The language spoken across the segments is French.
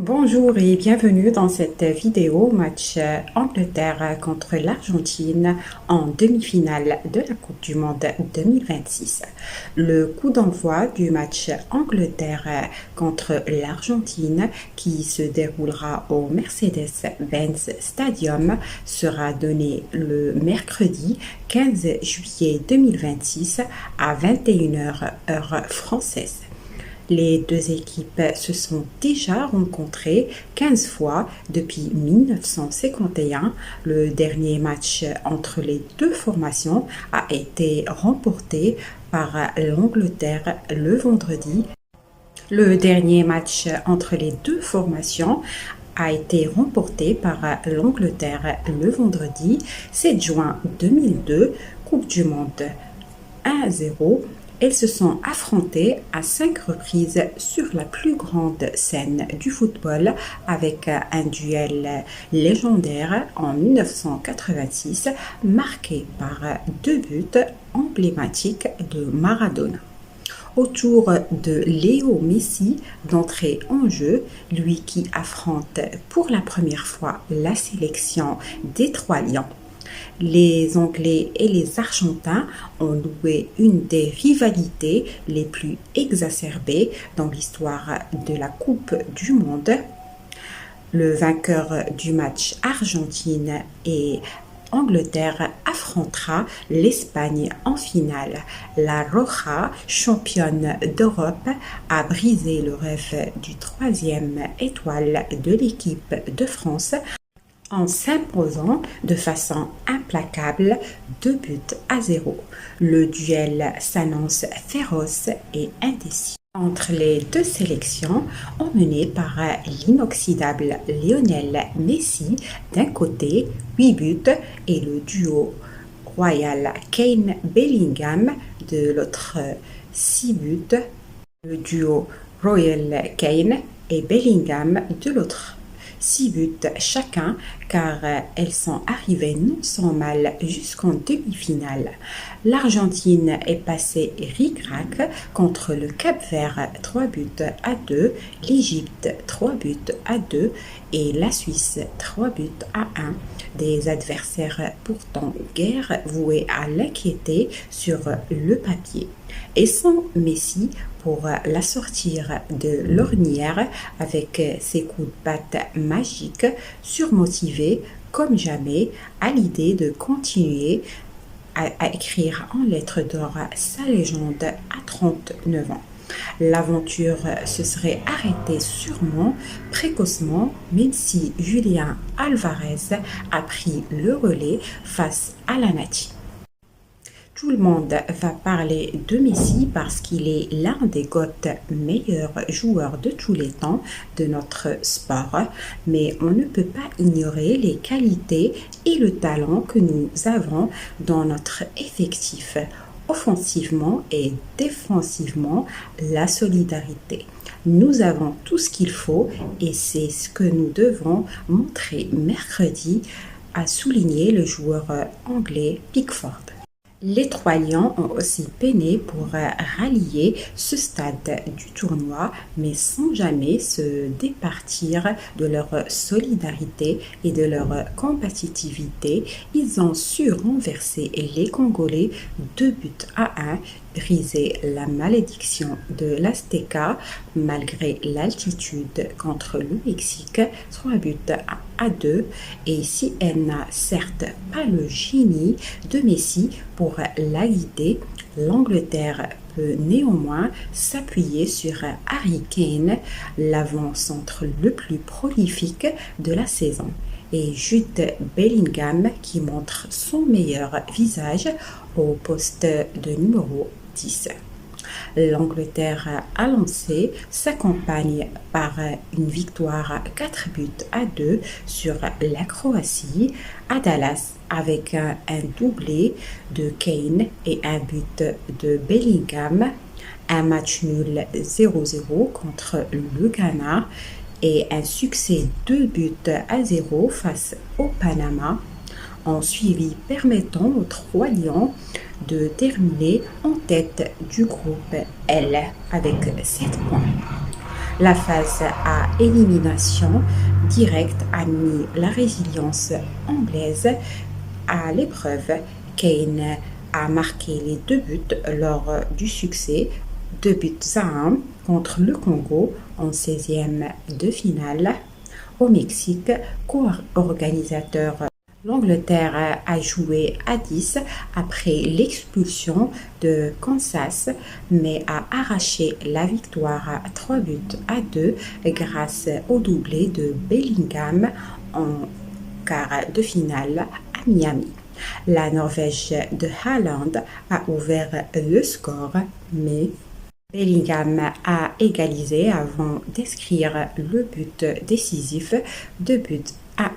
Bonjour et bienvenue dans cette vidéo match Angleterre contre l'Argentine en demi-finale de la Coupe du Monde 2026. Le coup d'envoi du match Angleterre contre l'Argentine qui se déroulera au Mercedes-Benz Stadium sera donné le mercredi 15 juillet 2026 à 21h heure française. Les deux équipes se sont déjà rencontrées 15 fois depuis 1951. Le dernier match entre les deux formations a été remporté par l'Angleterre le vendredi. Le dernier match entre les deux formations a été remporté par l'Angleterre le vendredi 7 juin 2002, Coupe du Monde 1-0. Elles se sont affrontées à 5 reprises sur la plus grande scène du football avec un duel légendaire en 1986 marqué par 2 buts emblématiques de Maradona. Autour de Léo Messi d'entrer en jeu, lui qui affronte pour la première fois la sélection des Trois Lions. Les Anglais et les Argentins ont noué une des rivalités les plus exacerbées dans l'histoire de la Coupe du Monde. Le vainqueur du match Argentine et Angleterre affrontera l'Espagne en finale. La Roja, championne d'Europe, a brisé le rêve du 3e étoile de l'équipe de France en s'imposant de façon implacable 2-0. Le duel s'annonce féroce et indécis entre les deux sélections, emmenées par l'inoxydable Lionel Messi d'un côté, 8 buts, et le duo Royal Kane-Bellingham de l'autre, 6 buts. Le duo Royal Kane et Bellingham de l'autre, 6 buts chacun, car elles sont arrivées non sans mal jusqu'en demi-finale. L'Argentine est passée ric-rac contre le Cap-Vert 3-2, l'Égypte 3-2 et la Suisse 3-1, des adversaires pourtant guère voués à l'inquiéter sur le papier. Et sans Messi pour la sortir de l'ornière avec ses coups de patte magiques, surmotivé comme jamais à l'idée de continuer à écrire en lettres d'or sa légende à 39 ans. L'aventure se serait arrêtée sûrement précocement, même si Julián Álvarez a pris le relais face à la nature. Tout le monde va parler de Messi parce qu'il est l'un des meilleurs joueurs de tous les temps de notre sport, mais on ne peut pas ignorer les qualités et le talent que nous avons dans notre effectif. Offensivement et défensivement, la solidarité. Nous avons tout ce qu'il faut et c'est ce que nous devons montrer mercredi, a souligné le joueur anglais Pickford. Les Trois Lions ont aussi peiné pour rallier ce stade du tournoi, mais sans jamais se départir de leur solidarité et de leur compétitivité. Ils ont su renverser les Congolais 2-1, briser la malédiction de l'Azteca malgré l'altitude contre le Mexique 3-2, et si elle n'a certes pas le génie de Messi pour la guider, l'Angleterre peut néanmoins s'appuyer sur Harry Kane, l'avant-centre le plus prolifique de la saison, et Jude Bellingham qui montre son meilleur visage au poste de numéro 10. L'Angleterre a lancé sa campagne par une victoire 4-2 sur la Croatie à Dallas avec un doublé de Kane et un but de Bellingham, un match nul 0-0 contre le Ghana et un succès 2-0 face au Panama ont suivi, permettant aux Trois Lions de terminer en tête du groupe L avec 7 points. La phase à élimination directe a mis la résilience anglaise à l'épreuve. Kane a marqué les 2 buts lors du succès 2 buts à 1 contre le Congo en 16e de finale. Au Mexique, co-organisateur, l'Angleterre a joué à 10 après l'expulsion de Kansas, mais a arraché la victoire à 3 buts à 2 grâce au doublé de Bellingham en quart de finale à Miami. La Norvège de Haaland a ouvert le score, mais Bellingham a égalisé avant d'inscrire le but décisif 2 buts à 1.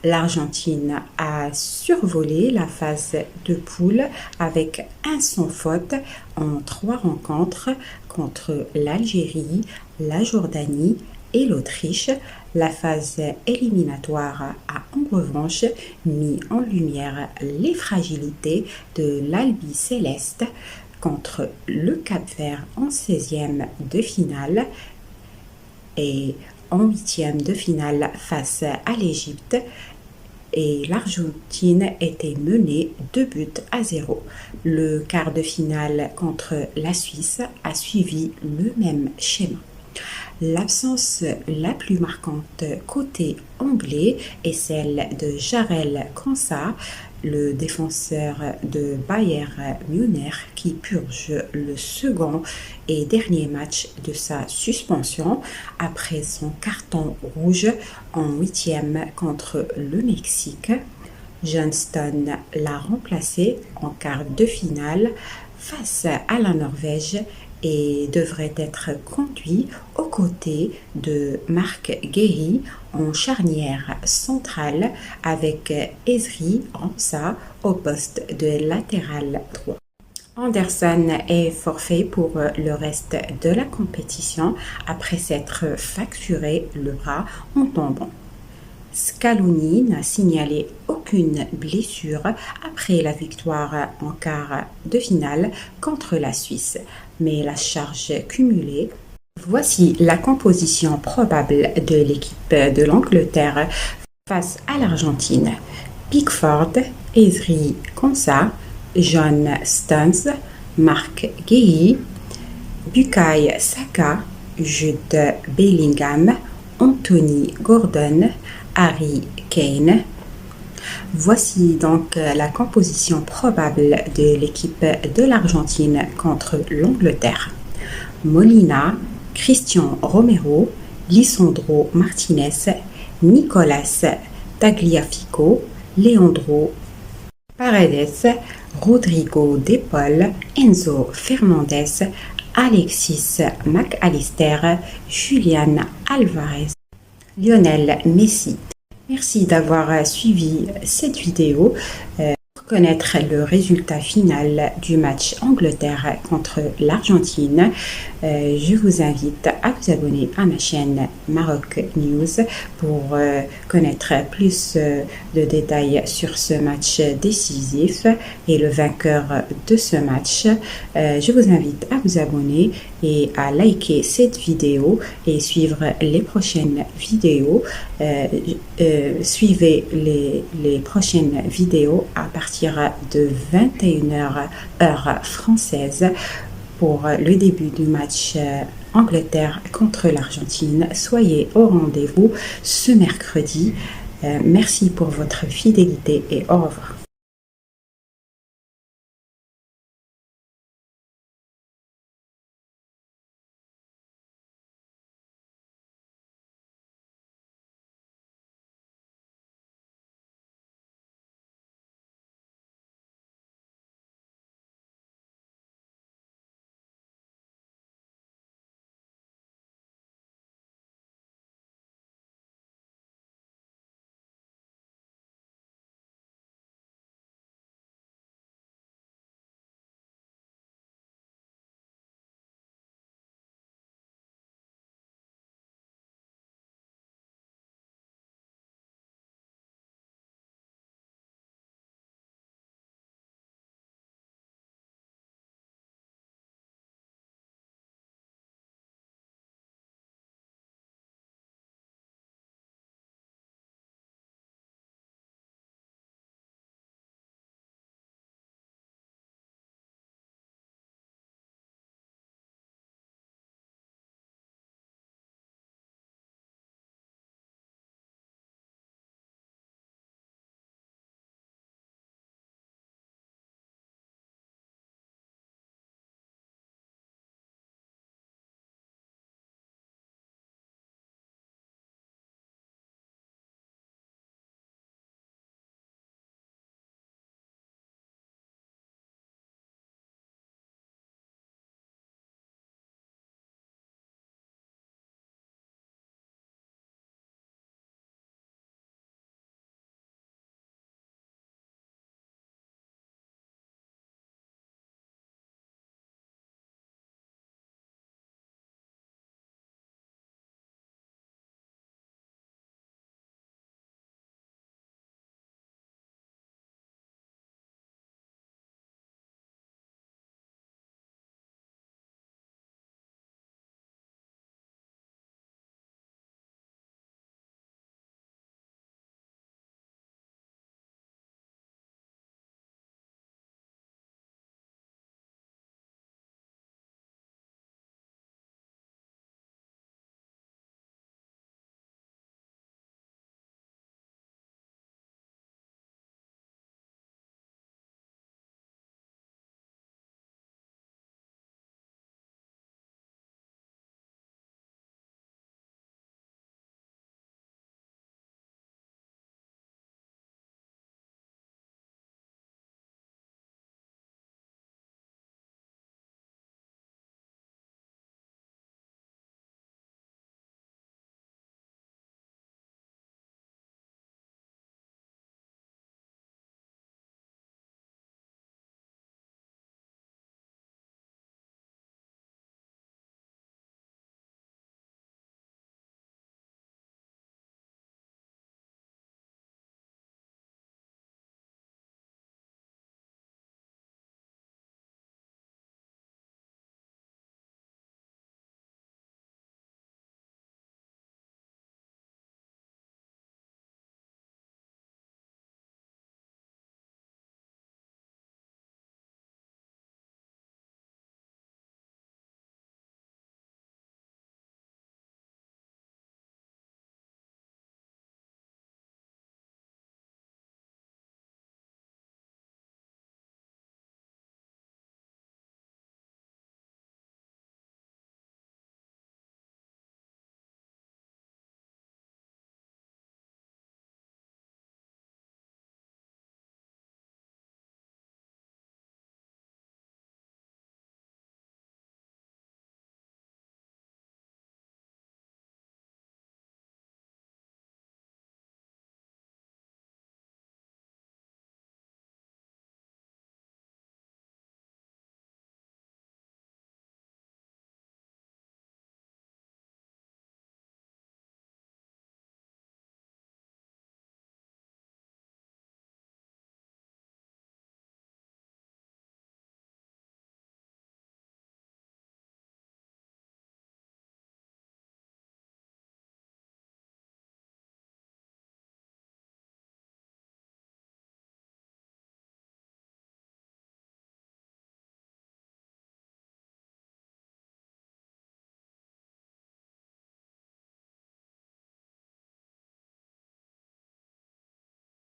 L'Argentine a survolé la phase de poule avec un sans faute en 3 rencontres contre l'Algérie, la Jordanie et l'Autriche. La phase éliminatoire a en revanche mis en lumière les fragilités de l'Albi Céleste contre le Cap-Vert en 16e de finale et en 8e de finale face à l'Égypte, et l'Argentine était menée 2 buts à 0. Le quart de finale contre la Suisse a suivi le même schéma. L'absence la plus marquante côté anglais est celle de Jarell Quansah, le défenseur de Bayern Munich, qui purge le second et dernier match de sa suspension après son carton rouge en 8e contre le Mexique. Johnston l'a remplacé en quart de finale face à la Norvège et devrait être conduit aux côtés de Marc Guéhi en charnière centrale avec Ezri Ansah au poste de latéral droit. Anderson est forfait pour le reste de la compétition après s'être fracturé le bras en tombant. Scaloni n'a signalé aucune blessure après la victoire en quart de finale contre la Suisse, mais la charge cumulée. Voici la composition probable de l'équipe de l'Angleterre face à l'Argentine. Pickford, Ezri Konsa, John Stones, Marc Guéhi, Bukayo Saka, Jude Bellingham, Anthony Gordon, Harry Kane. Voici donc la composition probable de l'équipe de l'Argentine contre l'Angleterre. Molina, Christian Romero, Lisandro Martinez, Nicolas Tagliafico, Leandro Paredes, Rodrigo De Paul, Enzo Fernandez, Alexis Mac Allister, Julian Alvarez, Lionel Messi. Merci d'avoir suivi cette vidéo. Pour connaître le résultat final du match Angleterre contre l'Argentine, je vous invite à vous abonner à ma chaîne Maroc News pour connaître plus de détails sur ce match décisif et le vainqueur de ce match. Je vous invite à vous abonner et à liker cette vidéo et suivre les prochaines vidéos. Suivez les prochaines vidéos à partir de 21h heure française pour le début du match Angleterre contre l'Argentine. Soyez au rendez-vous ce mercredi. Merci pour votre fidélité et au revoir.